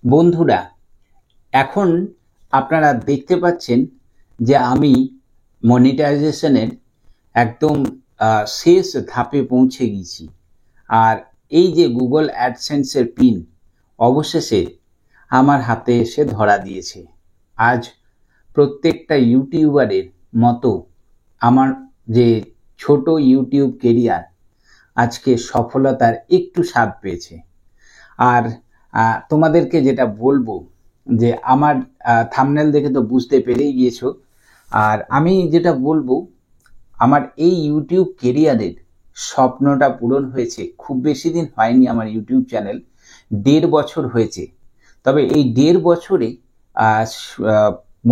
বন্ধুরা, এখন আপনারা দেখতে পাচ্ছেন যে আমি মনিটাইজেশনের একদম শেষ ধাপে পৌঁছে গেছি। আর এই যে গুগল অ্যাডসেন্সের পিন অবশেষে আমার হাতে এসে ধরা দিয়েছে। আজ প্রত্যেকটা ইউটিউবারের মতো আমার যে ছোট ইউটিউব কেরিয়ার আজকে সফলতার একটু স্বাদ পেয়েছে। আর তোমাদেরকে যেটা বলবো যে আমার থাম্বনেল দেখে তো বুঝতে পেরেই গিয়েছো। আর আমি যেটা বলবো, আমার এই ইউটিউব কেরিয়ারের স্বপ্নটা পূরণ হয়েছে খুব বেশি দিন হয়নি। আমার ইউটিউব চ্যানেল 1.5 বছর হয়েছে। তবে এই 1.5 বছরে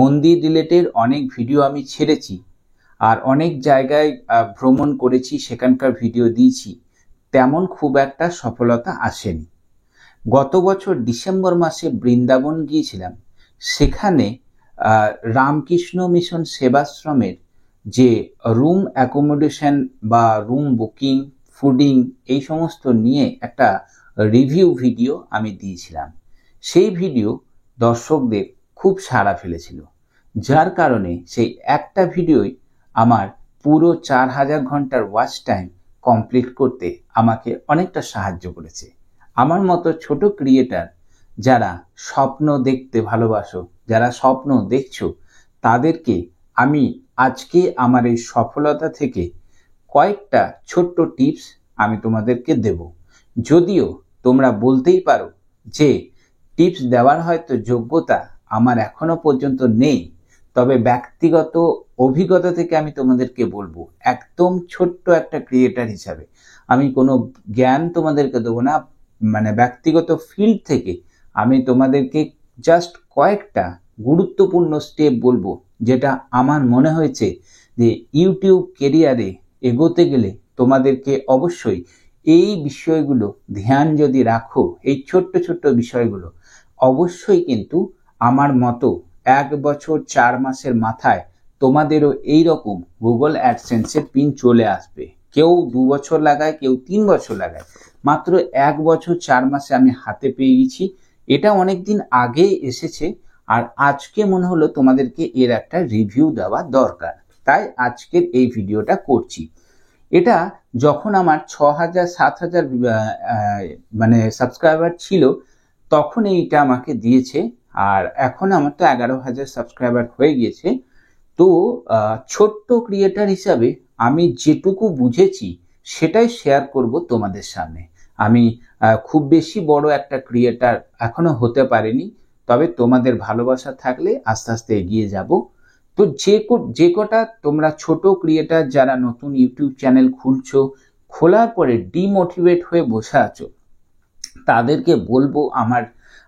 মন্দির রিলেটেড অনেক ভিডিও আমি ছেড়েছি, আর অনেক জায়গায় ভ্রমণ করেছি, সেখানকার ভিডিও দিয়েছি। তেমন খুব একটা সফলতা আসেনি। গত বছর ডিসেম্বর মাসে বৃন্দাবন গিয়েছিলাম। সেখানে রামকৃষ্ণ মিশন সেবাশ্রমের যে রুম অ্যাকোমোডেশন বা রুম বুকিং, ফুডিং, এই সমস্ত নিয়ে একটা রিভিউ ভিডিও আমি দিয়েছিলাম। সেই ভিডিও দর্শকদের খুব সাড়া ফেলেছিল, যার কারণে সেই একটা ভিডিওই আমার পুরো 4000 ঘন্টার ওয়াচ টাইম কমপ্লিট করতে আমাকে অনেকটা সাহায্য করেছে। আমার মতো ছোট ক্রিয়েটার যারা স্বপ্ন দেখতে ভালোবাসো, যারা স্বপ্ন দেখছো, তাদেরকে আমি আজকে আমার এই সফলতা থেকে কয়েকটা ছোট্ট টিপস আমি তোমাদেরকে দেব। যদিও তোমরা বলতেই পারো যে টিপস দেওয়ার হয়তো যোগ্যতা আমার এখনো পর্যন্ত নেই, তবে ব্যক্তিগত অভিজ্ঞতা থেকে আমি তোমাদেরকে বলবো, একদম ছোট্ট একটা ক্রিয়েটার হিসাবে আমি কোনো জ্ঞান তোমাদেরকে দেবো না। মানে ব্যক্তিগত ফিল্ড থেকে আমি তোমাদেরকে জাস্ট কয়েকটা গুরুত্বপূর্ণ স্টেপ বলবো, যেটা আমার মনে হয়েছে যে ইউটিউব কেরিয়ারে এগোতে গেলে তোমাদেরকে অবশ্যই এই বিষয়গুলো ধ্যান যদি রাখো, এই ছোট্ট ছোট্ট বিষয়গুলো, অবশ্যই কিন্তু আমার মতো 1 বছর 4 মাসের মাথায় তোমাদেরও এইরকম গুগল অ্যাডসেন্সের পিন চলে আসবে। কেউ 2 বছর লাগায়, কেউ 3 বছর লাগায়, মাত্র 1 বছর 4 মাসে আমি হাতে পেয়ে গেছি। এটা অনেকদিন আগে এসেছে, আর আজকে মনে হলো তোমাদেরকে এর একটা রিভিউ দেওয়া দরকার, তাই আজকের এই ভিডিওটা করছি। এটা যখন আমার 6000-7000 মানে সাবস্ক্রাইবার ছিল, তখন এইটা আমাকে দিয়েছে। আর এখন আমার তো 11000 সাবস্ক্রাইবার হয়ে গিয়েছে। তো ছোট্ট ক্রিয়েটার হিসাবে আমি যেটুকু বুঝেছি সেটাই শেয়ার করব তোমাদের সামনে। আমি খুব বেশি বড় একটা ক্রিয়েটার এখনো হতে পারিনি, তবে তোমাদের ভালোবাসা থাকলে আস্তে আস্তে এগিয়ে যাব। তো যে কটা তোমরা ছোট ক্রিয়েটার যারা নতুন ইউটিউব চ্যানেল খুলছো, খোলার পরে ডিমোটিভেট হয়ে বসে আছো, তাদেরকে বলবো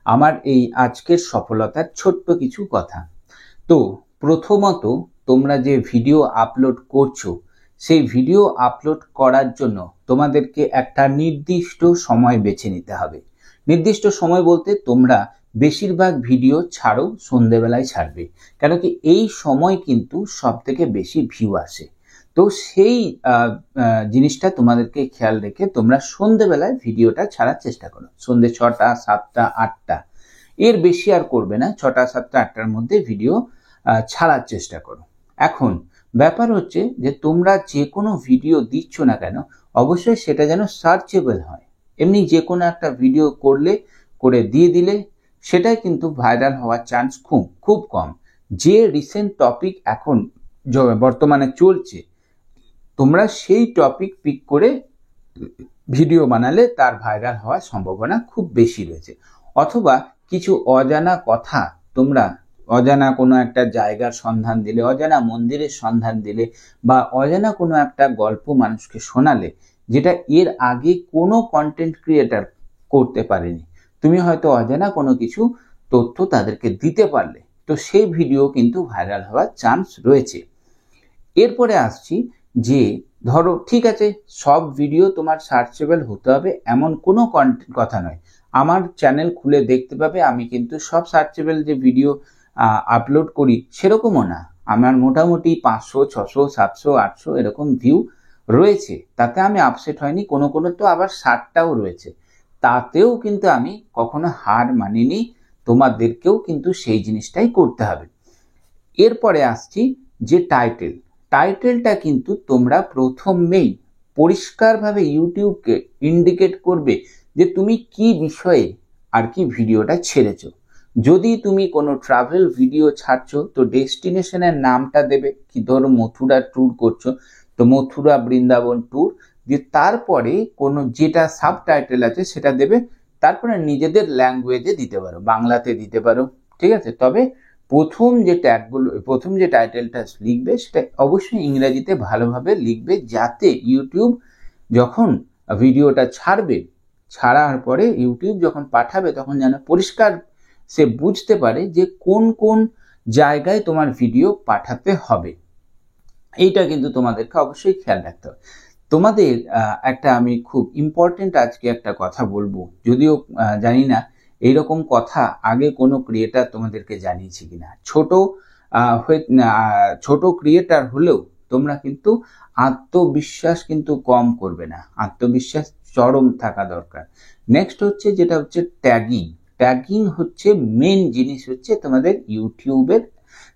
আমার এই আজকের সফলতার ছোট্ট কিছু কথা। তো প্রথমত, তোমরা যে ভিডিও আপলোড করছো, সেই ভিডিও আপলোড করার জন্য তোমাদেরকে একটা নির্দিষ্ট সময় বেছে নিতে হবে। নির্দিষ্ট সময় বলতে, তোমরা বেশিরভাগ ভিডিও ছাড়ো সন্ধেবেলায় ছাড়বে, কেন কি এই সময় কিন্তু সব থেকে বেশি ভিউ আসে। তো সেই জিনিসটা তোমাদেরকে খেয়াল রেখে তোমরা সন্ধেবেলায় ভিডিওটা ছাড়ার চেষ্টা করো। সন্ধে 6টা, 7টা, 8টা, এর বেশি আর করবে না। 6টা, 7টা, 8টার মধ্যে ভিডিও ছাড়ার চেষ্টা করো। এখন ব্যাপার হচ্ছে যে তোমরা যে কোনো ভিডিও দিচ্ছ না কেন, অবশ্যই সেটা যেন সার্চেবল হয়। এমনি যে কোনো একটা ভিডিও করে দিয়ে দিলে সেটাই কিন্তু ভাইরাল হওয়ার চান্স খুব কম। যে রিসেন্ট টপিক এখন বর্তমানে চলছে, তোমরা সেই টপিক পিক করে ভিডিও বানালে তার ভাইরাল হওয়ার সম্ভাবনা খুব বেশি রয়েছে। অথবা কিছু অজানা কথা, তোমরা অজানা কোনো একটা জায়গার সন্ধান দিলে, অজানা মন্দিরের সন্ধান দিলে, বা অজানা কোনো একটা গল্প মানুষকে শোনালে, যেটা এর আগে কোনো কন্টেন্ট ক্রিয়েটার করতে পারেনি, তুমি হয়তো অজানা কোনো কিছু তথ্য তাদেরকে দিতে পারলে, তো সেই ভিডিও কিন্তু ভাইরাল হওয়ার চান্স রয়েছে। এরপরে আসছি যে ধরো, ঠিক আছে, সব ভিডিও তোমার সার্চেবল হতে হবে এমন কোনো কথা নয়। আমার চ্যানেল খুলে দেখতে পাবে, আমি কিন্তু সব সার্চেবল যে ভিডিও আপলোড করি সেরকমও না। আমার মোটামুটি 500, 600, 700, 800 এরকম ভিউ রয়েছে, তাতে আমি আপসেট হয়নি। কোনো তো আবার 60টাও রয়েছে, তাতেও কিন্তু আমি কখনো হার মানিনি। তোমাদেরকেও কিন্তু সেই জিনিসটাই করতে হবে। এরপরে আসছি যে টাইটেলটা কিন্তু তোমরা প্রথমেই পরিষ্কারভাবে ইউটিউবকে ইন্ডিকেট করবে যে তুমি কি বিষয়ে আর কি ভিডিওটা ছেড়েছো। যদি তুমি কোনো ট্রাভেল ভিডিও ছাড়ছো তো ডেস্টিনেশনের নামটা দেবে, কি ধরো মথুরা ট্যুর করছো তো মথুরা বৃন্দাবন ট্যুর দিয়ে, তারপরে কোনো যেটা সাবটাইটেল আছে সেটা দেবে, তারপরে নিজেদের ল্যাঙ্গুয়েজে দিতে পারো, বাংলাতে দিতে পারো, ঠিক আছে। তবে প্রথম যে টাইটেলটা লিখবে সেটা অবশ্যই ইংরেজিতে ভালোভাবে লিখবে, যাতে ইউটিউব যখন ভিডিওটা ছাড়ার পরে ইউটিউব যখন পাঠাবে তখন যেন পরিষ্কার সে বুঝতে পারে যে কোন কোন জায়গায় তোমার ভিডিও পাঠাতে হবে। এইটা কিন্তু তোমাদেরকে অবশ্যই খেয়াল রাখতে হবে। তোমাদের একটা আমি খুব ইম্পর্টেন্ট আজকে একটা কথা বলবো, যদিও জানি না এইরকম কথা আগে কোনো ক্রিয়েটার তোমাদেরকে জানিয়েছে কিনা। ছোট ক্রিয়েটার হলেও তোমরা কিন্তু আত্মবিশ্বাস কিন্তু কম করবে না, আত্মবিশ্বাস চরম থাকা দরকার। নেক্সট হচ্ছে যেটা হচ্ছে ট্যাগিং হচ্ছে মেন জিনিস, হচ্ছে তোমাদের ইউটিউবের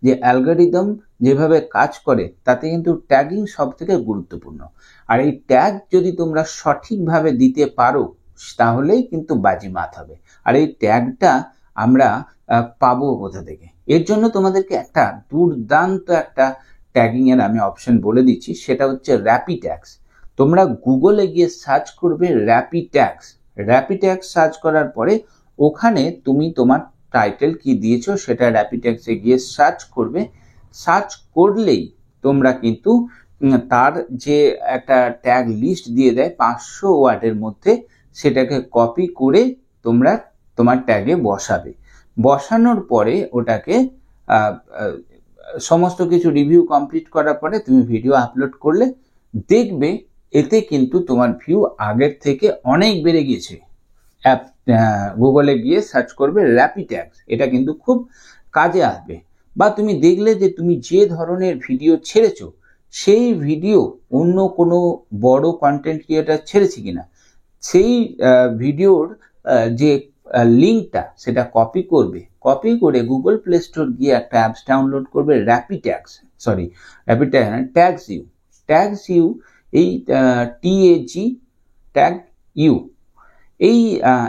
যে অ্যালগরিদম যেভাবে কাজ করে তাতে কিন্তু ট্যাগিং সব থেকে গুরুত্বপূর্ণ। আর এই ট্যাগ যদি তোমরা সঠিকভাবে দিতে পারো তাহলেই কিন্তু বাজিমাত হবে। আর এই ট্যাগটা আমরা পাবো কোথা থেকে? এর জন্য তোমাদেরকে একটা দুর্দান্ত একটা ট্যাগিং এর আমি অপশন বলে দিচ্ছি, সেটা হচ্ছে র্যাপি ট্যাগস। তোমরা গুগলে গিয়ে সার্চ করবে র্যাপি ট্যাগস সার্চ করার পরে ওখানে তুমি তোমার টাইটেল কি দিয়েছো সেটা র্যাপি ট্যাগসে গিয়ে সার্চ করবে। সার্চ করলেই তোমরা কিন্তু তার যে একটা ট্যাগ লিস্ট দিয়ে দেয় 500 ওয়ার্ডের মধ্যে, সেটাকে কপি করে তোমরা তোমার ট্যাগে বসাবে। বসানোর পরে ওটাকে সমস্ত কিছু রিভিউ কমপ্লিট করার পরে তুমি ভিডিও আপলোড করলে দেখবে এতে কিন্তু তোমার ভিউ আগের থেকে অনেক বেড়ে গিয়েছে। গুগলে গিয়ে সার্চ করবে র্যাপি ট্যাগস, এটা কিন্তু খুব কাজে আসবে। বা তুমি দেখলে যে তুমি যে ধরনের ভিডিও ছেড়েছো সেই ভিডিও অন্য কোনো বড় কন্টেন্ট ক্রিয়েটার ছেড়েছে কিনা, সেই ভিডিওর যে লিঙ্কটা সেটা কপি করে গুগল প্লে স্টোর গিয়ে একটা অ্যাপস ডাউনলোড করবে ট্যাগস ইউ, এই ট্যাগ ইউ, এই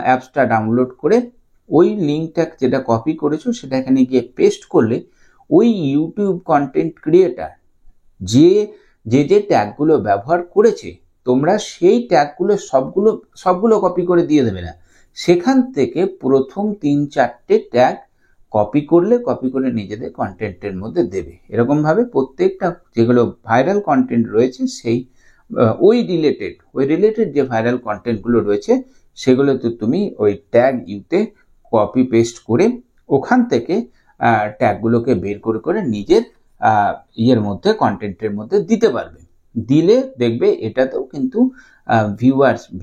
অ্যাপসটা ডাউনলোড করে ওই লিঙ্কটা যেটা কপি করেছো সেটা এখানে গিয়ে পেস্ট করলে ওই ইউটিউব কন্টেন্ট ক্রিয়েটার যে ট্যাগগুলো ব্যবহার করেছে তোমরা সেই ট্যাগগুলো সবগুলো কপি করে দিয়ে দেবে না, সেখান থেকে প্রথম 3-4টে ট্যাগ কপি করে নিজেদের কন্টেন্টের মধ্যে দেবে। এরকম ভাবে প্রত্যেকটা যেগুলো ভাইরাল কন্টেন্ট রয়েছে সেই ওই রিলেটেড যে ভাইরাল কন্টেন্টগুলো রয়েছে সেগুলোতে তুমি ওই ট্যাগ ইউতে কপি পেস্ট করে ওখান থেকে ট্যাগগুলোকে বের করে নিজের কন্টেন্টের মধ্যে দিতে পারবে। দিলে দেখবে এটাতেও কিন্তু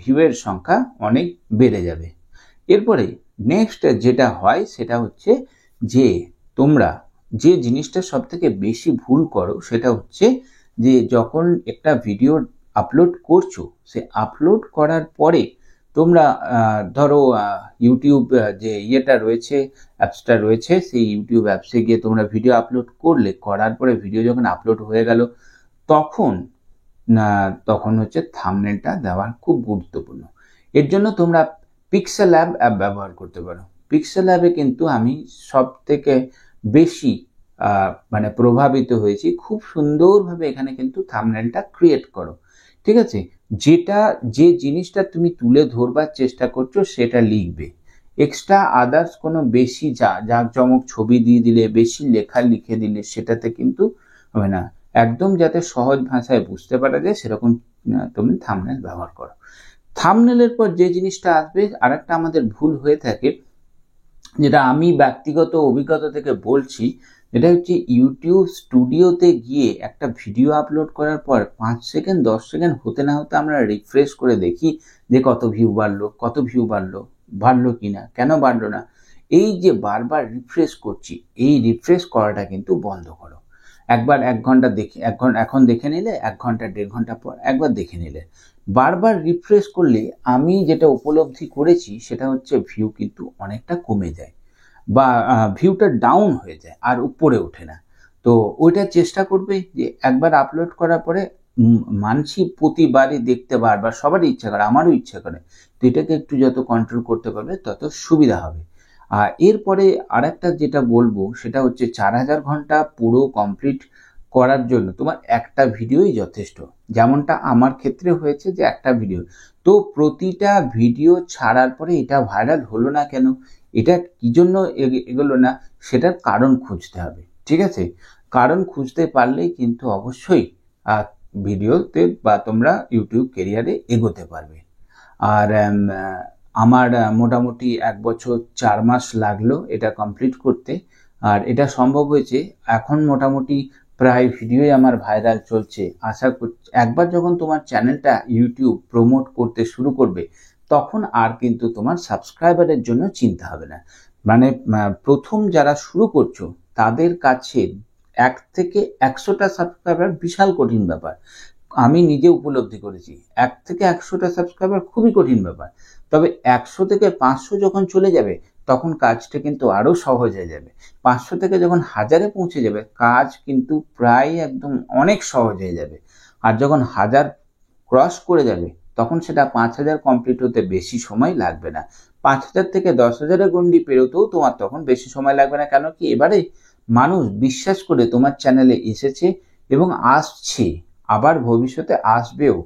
ভিউয়ের সংখ্যা অনেক বেড়ে যাবে। এরপরে নেক্সট যেটা হয় সেটা হচ্ছে যে তোমরা যে জিনিসটা সব থেকে বেশি ভুল করো সেটা হচ্ছে যে যখন একটা ভিডিও আপলোড করছো, সে আপলোড করার পরে তোমরা ধরো ইউটিউব যে অ্যাপসটা রয়েছে সেই ইউটিউব অ্যাপসে গিয়ে তোমরা ভিডিও আপলোড করার পরে ভিডিও যখন আপলোড হয়ে গেল তখন হচ্ছে থাম্বনেলটা দেওয়া খুব গুরুত্বপূর্ণ। এর জন্য তোমরা পিক্সেল অ্যাপ ব্যবহার করতে পারো। পিক্সেল অ্যাপে কিন্তু আমি সব থেকে বেশি প্রভাবিত হয়েছি, খুব সুন্দরভাবে এখানে কিন্তু থাম্বনেলটা ক্রিয়েট করো, ঠিক আছে। যে জিনিসটা তুমি তুলে ধরবার চেষ্টা করছো সেটা লিখবে, এক্সট্রা আদার্স কোনো বেশি জাঁকজমক ছবি দিয়ে দিলে, বেশি লেখা লিখে দিলে সেটাতে কিন্তু হবে না। একদম যাতে সহজ ভাষায় বুঝতে পারা যায় সেরকম তুমি থাম্বনেল ব্যবহার করো। থাম্বনেলের পর যে জিনিসটা আসবে, আরেকটা আমাদের ভুল হয়ে থাকে, যেটা আমি ব্যক্তিগত অভিজ্ঞতা থেকে বলছি, এটা হচ্ছে ইউটিউব স্টুডিওতে গিয়ে একটা ভিডিও আপলোড করার পর 5 সেকেন্ড 10 সেকেন্ড হতে না হতে আমরা রিফ্রেশ করে দেখি যে কত ভিউ বাড়লো কিনা, কেন বাড়লো না। এই যে বারবার রিফ্রেশ করছি, এই রিফ্রেশ করাটা কিন্তু বন্ধ করো। একবার 1 ঘন্টা এখন দেখে নিলে, 1 ঘন্টা 1.5 ঘন্টা পর একবার দেখে নিলে, বারবার রিফ্রেশ করলে আমি যেটা উপলব্ধি করেছি সেটা হচ্ছে ভিউ কিন্তু অনেকটা কমে যায়। বা ভিউটা ডাউন হয়ে যায় আর উপরে ওঠে না। তো ওইটা চেষ্টা করবে যে একবার আপলোড করার পরে মানছি প্রতিবারই দেখতে বারবার, সবারই ইচ্ছা করে, আমারও ইচ্ছা করে। তো এটাকে একটু যত কন্ট্রোল করতে পারবে তত সুবিধা হবে। আর এরপরে আরেকটা যেটা বলবো সেটা হচ্ছে 4000 ঘন্টা পুরো কমপ্লিট করার জন্য তোমার একটা ভিডিওই যথেষ্ট। যেমনটা আমার ক্ষেত্রে হয়েছে যে একটা ভিডিও, তো প্রতিটা ভিডিও ছাড়ার পরে এটা ভাইরাল হলো না কেন, এটা কি জন্য এগোলো না, সেটার কারণ খুঁজতে হবে। ঠিক আছে, কারণ খুঁজতে পারলেই কিন্তু অবশ্যই ভিডিওতে বা তোমরা ইউটিউব ক্যারিয়ারে এগোতে পারবে। আর আমার মোটামুটি 1 বছর 4 মাস লাগলো এটা কমপ্লিট করতে। আর এটা সম্ভব হয়েছে, এখন মোটামুটি প্রায় ভিডিওই আমার ভাইরাল চলছে। আশা করছি একবার যখন তোমার চ্যানেলটা ইউটিউব প্রমোট করতে শুরু করবে তখন আর কিন্তু তোমার সাবস্ক্রাইবারের জন্য চিন্তা হবে না। মানে প্রথম যারা শুরু করছো তাদের কাছে 1 থেকে 100টা সাবস্ক্রাইবার বিশাল কঠিন ব্যাপার। আমি নিজে উপলব্ধি করেছি 1 থেকে 100টা সাবস্ক্রাইবার খুবই কঠিন ব্যাপার। তবে 100 থেকে 500 যখন চলে যাবে তখন কাজটা কিন্তু আরো সহজ হয়ে যাবে। 500 থেকে যখন 1000-এ পৌঁছে যাবে কাজ কিন্তু প্রায় একদম অনেক সহজ হয়ে যাবে। আর যখন 1000 ক্রস করে যাবে তখন সেটা 5000 কমপ্লিট হতে বেশি সময় লাগবে না। 5000 থেকে 10,000-এর গন্ডি পেরোতেও তোমার তখন বেশি সময় লাগবে না। কেন কি, এবারে মানুষ বিশ্বাস করে তোমার চ্যানেলে এসেছে এবং আসছে, আবার ভবিষ্যতে আসবেও।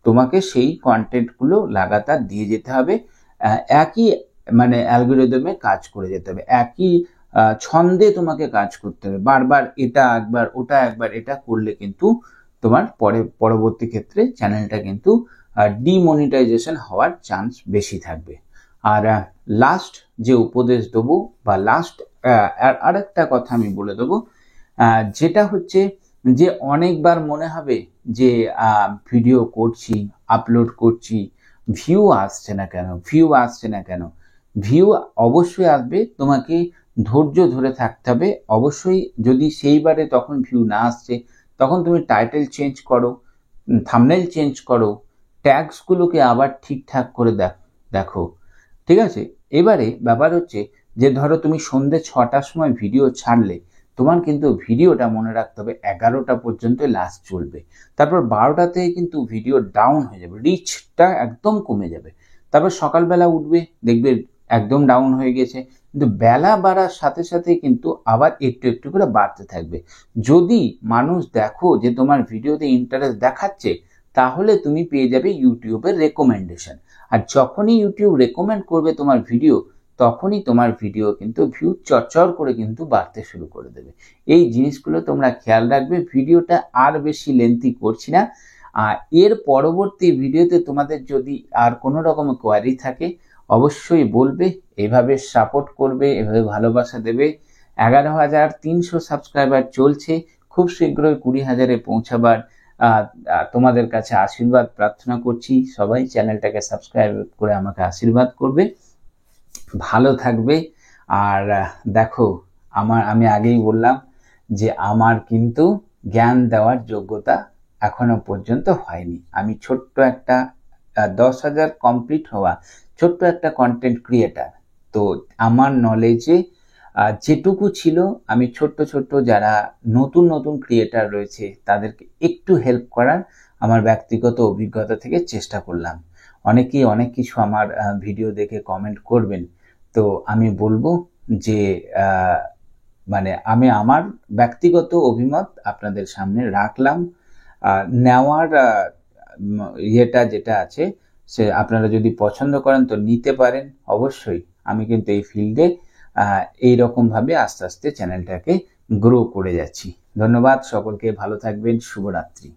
তোমাকে সেই কন্টেন্টগুলো লাগাতার দিয়ে যেতে হবে, একই মানে অ্যালগরিদমে কাজ করে যেতে হবে, একই ছন্দে তোমাকে কাজ করতে হবে। বারবার এটা একবার ওটা একবার, এটা করলে কিন্তু তোমার পরবর্তী ক্ষেত্রে চ্যানেলটা কিন্তু ডিমনিটাইজেশন হওয়ার চান্স বেশি থাকবে। আর লাস্ট যে উপদেশ দেবো বা লাস্ট আরেকটা কথা আমি বলে দেবো, যেটা হচ্ছে যে অনেকবার মনে হবে যে ভিডিও করছি, আপলোড করছি, ভিউ আসছে না কেন, ভিউ অবশ্যই আসবে, তোমাকে ধৈর্য ধরে থাকতে হবে। অবশ্যই যদি সেইবারে তখন ভিউ না আসছে তখন তুমি টাইটেল চেঞ্জ করো, থাম্বনেল চেঞ্জ করো, ট্যাগসগুলোকে আবার ঠিকঠাক করে দেখো। ঠিক আছে, এবারে ব্যাপার হচ্ছে যে ধরো তুমি সন্ধ্যে 6টার সময় ভিডিও ছাড়লে, তোমার কিন্তু ভিডিওটা মনে রাখতে হবে 11টা পর্যন্ত লাস্ট চলবে। তারপর 12টা থেকে কিন্তু ভিডিও ডাউন হয়ে যাবে, রিচটা একদম কমে যাবে। তারপর সকালবেলা উঠবে দেখবে একদম ডাউন হয়ে গেছে, কিন্তু বেলা বাড়ার সাথে সাথে কিন্তু আবার একটু একটু করে বাড়তে থাকবে। যদি মানুষ দেখো যে তোমার ভিডিওতে ইন্টারেস্ট দেখাচ্ছে তাহলে তুমি পেয়ে যাবে ইউটিউবের রেকমেন্ডেশন। আর যখনই ইউটিউব রেকমেন্ড করবে তোমার ভিডিও তখনই তোমার ভিডিও কিন্তু ভিউ চরচর করে কিন্তু বাড়তে শুরু করে দেবে। এই জিনিসগুলো তোমরা খেয়াল রাখবে। ভিডিওটা আর বেশি লেন্থি করছি না। এর পরবর্তী ভিডিওতে তোমাদের যদি আর কোনো রকম কোয়ারি থাকে অবশ্যই বলবে, এভাবে সাপোর্ট করবে, এভাবে ভালোবাসা দেবে। 11,300 সাবস্ক্রাইবার চলছে, খুব শীঘ্রই 20,000-এ পৌঁছাবার তোমাদের কাছে আশীর্বাদ প্রার্থনা করছি। সবাই চ্যানেলটাকে সাবস্ক্রাইব করে আমাকে আশীর্বাদ করবে, ভালো থাকবে। আর দেখো, আমি আগেই বললাম যে আমার কিন্তু জ্ঞান দেওয়ার যোগ্যতা এখনো পর্যন্ত হয়নি। আমি ছোট্ট একটা 10,000 কমপ্লিট হওয়া ছোট্ট একটা কন্টেন্ট ক্রিয়েটার। তো আমার নলেজে যেটুকু ছিল আমি ছোট্ট যারা নতুন ক্রিয়েটার রয়েছে তাদেরকে একটু হেল্প করার আমার ব্যক্তিগত অভিজ্ঞতা থেকে চেষ্টা করলাম। অনেকেই অনেক কিছু আমার ভিডিও দেখে কমেন্ট করবেন, তো আমি বলবো যে মানে আমি আমার ব্যক্তিগত অভিমত আপনাদের সামনে রাখলাম। নেওয়ার যেটা আছে সে আপনারা যদি পছন্দ করেন তো নিতে পারেন অবশ্যই। আমি কিন্তু এই ফিল্ডে এইরকমভাবে আস্তে আস্তে চ্যানেলটাকে গ্রো করে যাচ্ছি। ধন্যবাদ সকলকে, ভালো থাকবেন, শুভরাত্রি।